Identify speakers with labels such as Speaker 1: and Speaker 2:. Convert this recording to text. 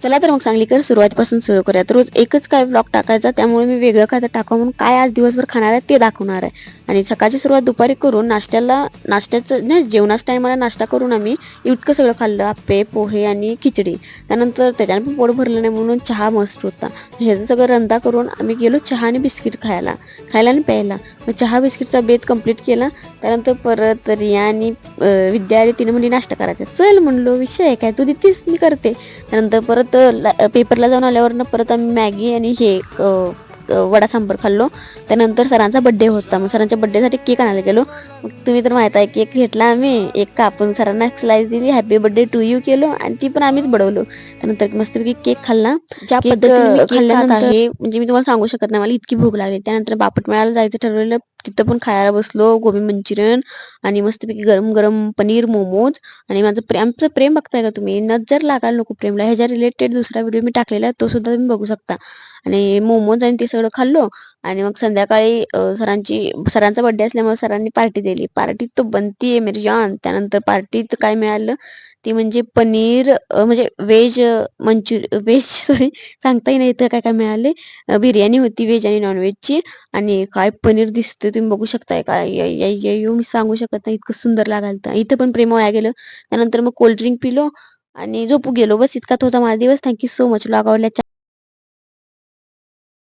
Speaker 1: चला तर मग सांगलीकर सुरुवातीपासून सुरू करूयात. रोज एकच काय ब्लॉग टाकायचा, त्यामुळे मी वेगळं काय तर टाकावं म्हणून काय आज दिवसभर खाणार आहे ते दाखवणार आहे. आणि सकाळची सुरुवात दुपारी करून नाश्त्याचं नाही, जेवणाच्या टायमाला नाश्ता करून आम्ही इतकं सगळं खाल्लं. आप्पे, पोहे आणि खिचडी. त्यानंतर त्याच्याने पण पोट भरलं नाही म्हणून चहा मस्त होता. ह्याचं सगळं रंदा करून आम्ही गेलो चहा आणि बिस्किट खायला आणि प्यायला. मग चहा बिस्किटचा बेत कंप्लीट केला. त्यानंतर परत रिया आणि विद्या आली. तिने म्हणजे नाश्ता करायचा. चल म्हणलो, विषय आहे काय, तू देतेस मी करते. त्यानंतर परत पेपरला जाऊन आल्यावरनं परत आम्ही मॅगी आणि हे वडा सांबर खाल्लो. त्यानंतर सरांचा बड्डे होता. मग सरांच्या बड्डेसाठी केक आणायला गेलो. मग तुम्ही तर माहित आहे, केक घेतला आम्ही, एक कापून सरांना स्लाइस दिली, हॅपी बर्थडे टू यू केलो आणि ती पण आम्हीच बनवलो. त्यानंतर मस्तपैकी केक खाल्ला. ज्या पद्धतीने मी केक खात आहे म्हणजे मी तुम्हाला सांगू शकत नाही, मला इतकी भूक लागली. त्यानंतर बापट मेळायला जायचं ठरवलेलं. तिथं पण खायला बसलो, गोबी मंचुरियन आणि मस्तपैकी गरम गरम पनीर मोमोज. आणि आमचं प्रेम बघताय का तुम्ही, नजर लागायला नको प्रेमला. ह्याच्या रिलेटेड दुसरा व्हिडिओ मी टाकलेला आहे, तो सुद्धा तुम्ही बघू शकता. आणि मोमोज आणि ते सगळं खाल्लो. आणि मग संध्याकाळी सरांचा बर्थडे असल्यामुळे सरांनी पार्टी दिली. पार्टी तो बनतीये मेरी जान. त्यानंतर पार्टीत काय मिळालं ती म्हणजे पनीर म्हणजे व्हेज सॉरी सांगता येईल इथं काय काय मिळाले. बिर्याणी होती व्हेज आणि नॉनव्हेजची. आणि काय पनीर दिसतं तुम्ही बघू शकताय. काय मी सांगू शकत नाही, इतकं सुंदर लागायला. इथं पण प्रेम वाया गेलं. त्यानंतर मग कोल्ड्रिंक पिलो आणि झोपू गेलो. बस इतका होता माझा दिवस. Thank you so much. लॉग आवडल्या